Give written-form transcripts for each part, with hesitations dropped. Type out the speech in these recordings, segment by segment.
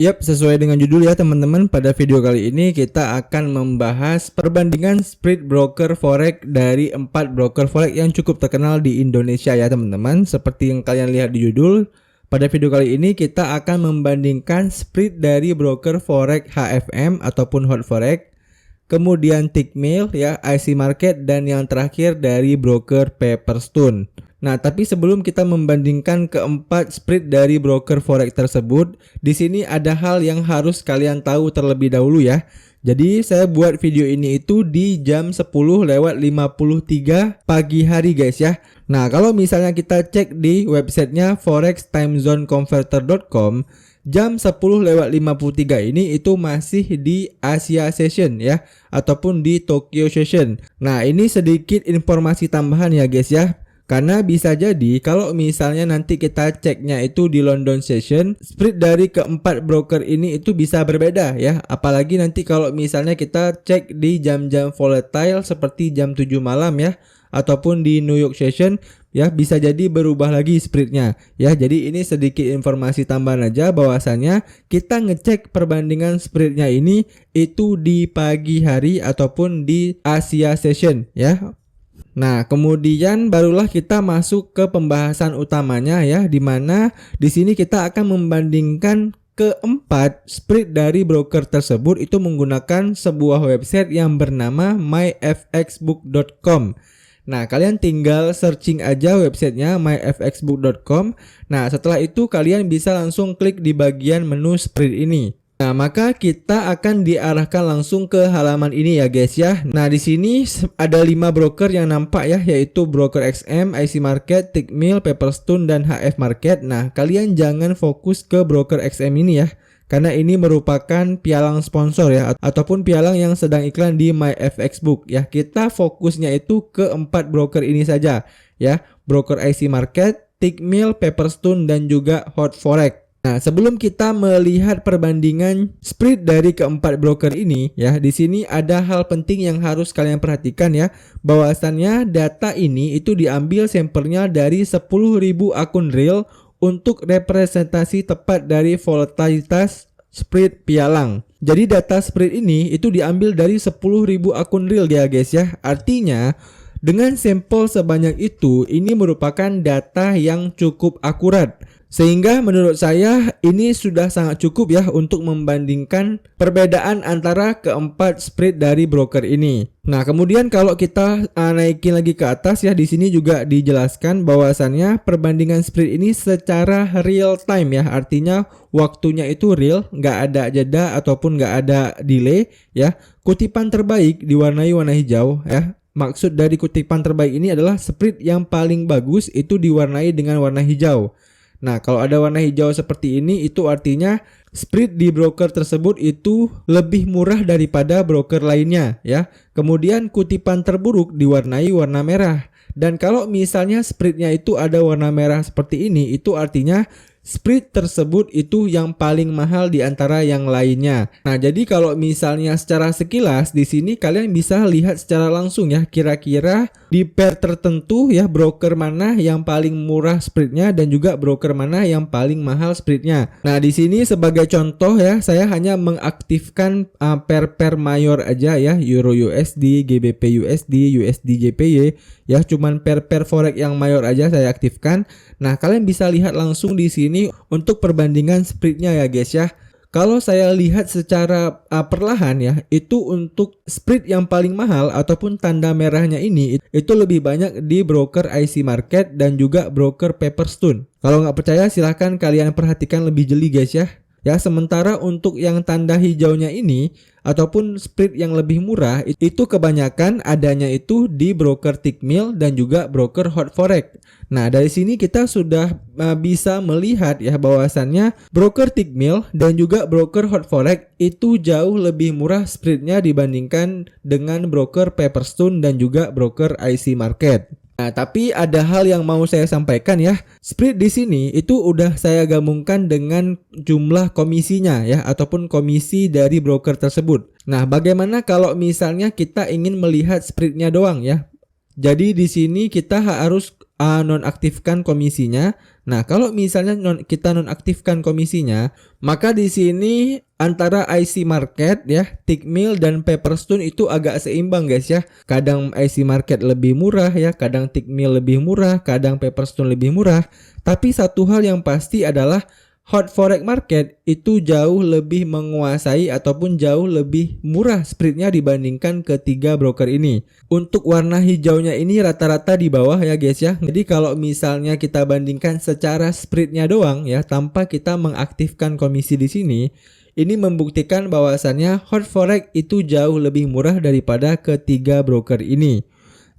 Yap, sesuai dengan judul ya teman-teman, pada video kali ini kita akan membahas perbandingan spread broker forex dari 4 broker forex yang cukup terkenal di Indonesia ya teman-teman. Seperti yang kalian lihat di judul, pada video kali ini kita akan membandingkan spread dari broker forex HFM ataupun hot forex, kemudian Tickmill ya, IC Market, dan yang terakhir dari broker Pepperstone. Nah, tapi sebelum kita membandingkan keempat spread dari broker forex tersebut, di sini ada hal yang harus kalian tahu terlebih dahulu ya. Jadi saya buat video ini itu di jam 10:53 pagi hari guys ya. Nah, kalau misalnya kita cek di websitenya forextimezoneconverter.com, jam 10:53 ini itu masih di Asia Session ya, ataupun di Tokyo Session. Nah, ini sedikit informasi tambahan ya guys ya. Karena bisa jadi kalau misalnya nanti kita ceknya itu di London Session, spread dari keempat broker ini itu bisa berbeda ya. Apalagi nanti kalau misalnya kita cek di jam-jam volatile seperti jam 7 malam ya, ataupun di New York Session ya, bisa jadi berubah lagi spreadnya ya. Jadi ini sedikit informasi tambahan aja, bahwasannya kita ngecek perbandingan spreadnya ini itu di pagi hari ataupun di Asia Session ya. Nah, kemudian barulah kita masuk ke pembahasan utamanya ya, dimana di sini kita akan membandingkan keempat spread dari broker tersebut itu menggunakan sebuah website yang bernama myfxbook.com. Nah, kalian tinggal searching aja websitenya myfxbook.com. Nah, setelah itu kalian bisa langsung klik di bagian menu spread ini. Nah, maka kita akan diarahkan langsung ke halaman ini ya guys ya. Nah, di sini ada 5 broker yang nampak ya, yaitu broker XM, IC Market, Tickmill, Pepperstone, dan HF Market. Nah, kalian jangan fokus ke broker XM ini ya, karena ini merupakan pialang sponsor ya, ataupun pialang yang sedang iklan di myfxbook ya. Kita fokusnya itu ke 4 broker ini saja ya, broker IC Market, Tickmill, Pepperstone, dan juga hot forex. Nah, sebelum kita melihat perbandingan spread dari keempat broker ini ya, di sini ada hal penting yang harus kalian perhatikan ya, bahwasannya data ini itu diambil sampelnya dari 10.000 akun real untuk representasi tepat dari volatilitas spread pialang. Jadi data spread ini itu diambil dari 10.000 akun real ya guys ya. Artinya dengan sampel sebanyak itu, ini merupakan data yang cukup akurat. Sehingga menurut saya ini sudah sangat cukup ya untuk membandingkan perbedaan antara keempat spread dari broker ini. Nah, kemudian kalau kita naikin lagi ke atas ya, di sini juga dijelaskan bahwasannya perbandingan spread ini secara real time ya. Artinya waktunya itu real, nggak ada jeda ataupun nggak ada delay ya. Kutipan terbaik diwarnai warna hijau ya. Maksud dari kutipan terbaik ini adalah spread yang paling bagus itu diwarnai dengan warna hijau. Nah, kalau ada warna hijau seperti ini, itu artinya spread di broker tersebut itu lebih murah daripada broker lainnya ya. Kemudian kutipan terburuk diwarnai warna merah. Dan kalau misalnya spreadnya itu ada warna merah seperti ini, itu artinya spread tersebut itu yang paling mahal di antara yang lainnya. Nah, jadi kalau misalnya secara sekilas di sini kalian bisa lihat secara langsung ya, kira-kira di pair tertentu ya, broker mana yang paling murah spreadnya dan juga broker mana yang paling mahal spreadnya. Nah, di sini sebagai contoh ya, saya hanya mengaktifkan pair mayor aja ya, Euro USD, GBP USD, USD JPY ya, cuman pair forex yang mayor aja saya aktifkan. Nah, kalian bisa lihat langsung di sini untuk perbandingan spreadnya ya guys ya. Kalau saya lihat secara perlahan ya, itu untuk spread yang paling mahal ataupun tanda merahnya ini itu lebih banyak di broker IC Market dan juga broker Pepperstone. Kalau nggak percaya silahkan kalian perhatikan lebih jeli guys ya. Ya, sementara untuk yang tanda hijaunya ini ataupun spread yang lebih murah itu kebanyakan adanya itu di broker Tickmill dan juga broker hot forex. Nah, dari sini kita sudah bisa melihat ya bahwasannya broker Tickmill dan juga broker hot forex itu jauh lebih murah spreadnya dibandingkan dengan broker Pepperstone dan juga broker IC Market. Nah, tapi ada hal yang mau saya sampaikan ya. Spread di sini itu udah saya gabungkan dengan jumlah komisinya ya, ataupun komisi dari broker tersebut. Nah, bagaimana kalau misalnya kita ingin melihat spreadnya doang ya? Jadi di sini kita harus nonaktifkan komisinya. Nah, kalau misalnya kita nonaktifkan komisinya, maka di sini antara IC Market ya, Tickmill dan Pepperstone itu agak seimbang guys ya. Kadang IC Market lebih murah ya, kadang Tickmill lebih murah, kadang Pepperstone lebih murah. Tapi satu hal yang pasti adalah Hot Forex Market itu jauh lebih menguasai ataupun jauh lebih murah spreadnya dibandingkan ketiga broker ini. Untuk warna hijaunya ini rata-rata di bawah ya guys ya. Jadi kalau misalnya kita bandingkan secara spreadnya doang ya, tanpa kita mengaktifkan komisi di sini, ini membuktikan bahwasannya Hot Forex itu jauh lebih murah daripada ketiga broker ini.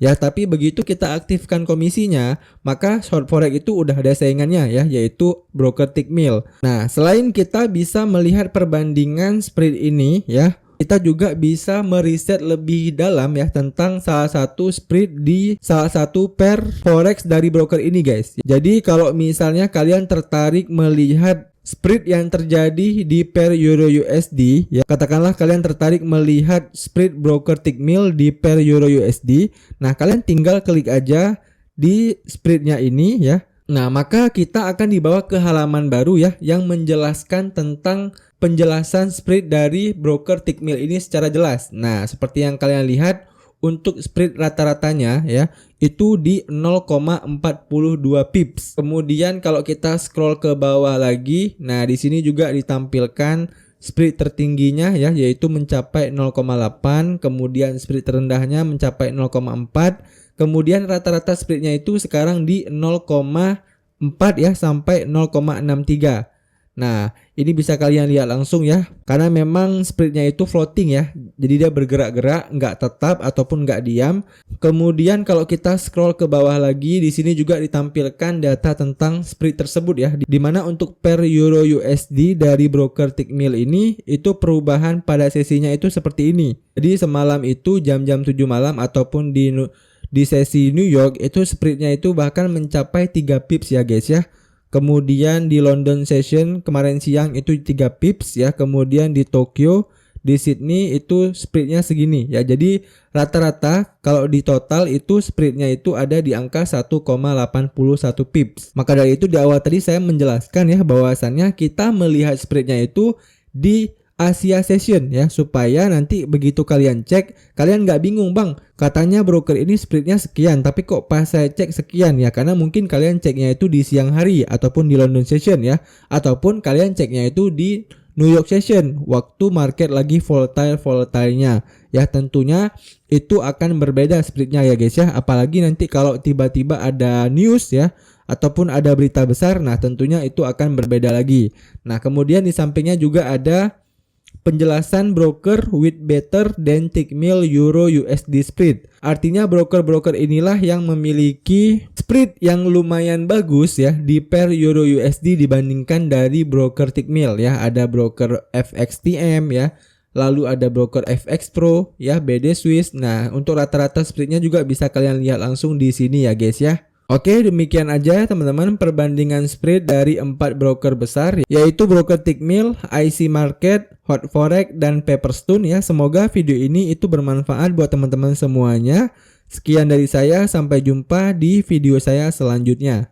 Ya, tapi begitu kita aktifkan komisinya, maka Hot Forex itu udah ada saingannya ya, yaitu broker Tickmill. Nah, selain kita bisa melihat perbandingan spread ini ya, kita juga bisa meriset lebih dalam ya tentang salah satu spread di salah satu pair forex dari broker ini guys. Jadi kalau misalnya kalian tertarik melihat spread yang terjadi di pair Euro USD ya, katakanlah kalian tertarik melihat spread broker Tickmill di pair Euro USD. Nah, kalian tinggal klik aja di spreadnya ini ya. Nah, maka kita akan dibawa ke halaman baru ya yang menjelaskan tentang penjelasan spread dari broker Tickmill ini secara jelas. Nah, seperti yang kalian lihat, untuk spread rata-ratanya ya itu di 0,42 pips. Kemudian kalau kita scroll ke bawah lagi, nah di sini juga ditampilkan spread tertingginya ya, yaitu mencapai 0,8, kemudian spread terendahnya mencapai 0,4, kemudian rata-rata spreadnya itu sekarang di 0,4 ya sampai 0,63. Nah, ini bisa kalian lihat langsung ya, karena memang spreadnya itu floating ya, jadi dia bergerak-gerak, nggak tetap ataupun nggak diam. Kemudian kalau kita scroll ke bawah lagi, di sini juga ditampilkan data tentang spread tersebut ya, di mana untuk pair Euro USD dari broker Tickmill ini itu perubahan pada sesinya itu seperti ini. Jadi semalam itu jam-jam 7 malam ataupun di sesi New York itu spreadnya itu bahkan mencapai 3 pips ya guys ya. Kemudian di London session kemarin siang itu 3 pips ya. Kemudian di Tokyo, di Sydney itu spreadnya segini ya. Jadi rata-rata kalau di total itu spreadnya itu ada di angka 1,81 pips. Maka dari itu di awal tadi saya menjelaskan ya bahwasannya kita melihat spreadnya itu di Asia Session ya, supaya nanti begitu kalian cek, kalian nggak bingung, bang, katanya broker ini spreadnya sekian tapi kok pas saya cek sekian ya, karena mungkin kalian ceknya itu di siang hari ataupun di London Session ya, ataupun kalian ceknya itu di New York Session waktu market lagi volatile-volatilenya ya. Tentunya itu akan berbeda spreadnya ya guys ya, apalagi nanti kalau tiba-tiba ada news ya ataupun ada berita besar, nah tentunya itu akan berbeda lagi. Nah, kemudian di sampingnya juga ada penjelasan broker with better than Tickmill Euro USD spread. Artinya broker-broker inilah yang memiliki spread yang lumayan bagus ya di pair Euro USD dibandingkan dari broker Tickmill ya. Ada broker FXTM ya, lalu ada broker FX Pro ya, BD Swiss. Nah, untuk rata-rata spreadnya juga bisa kalian lihat langsung di sini ya guys ya. Oke, demikian aja teman-teman perbandingan spread dari 4 broker besar, yaitu broker Tickmill, IC Market, Hot Forex, dan Pepperstone ya. Semoga video ini itu bermanfaat buat teman-teman semuanya. Sekian dari saya, sampai jumpa di video saya selanjutnya.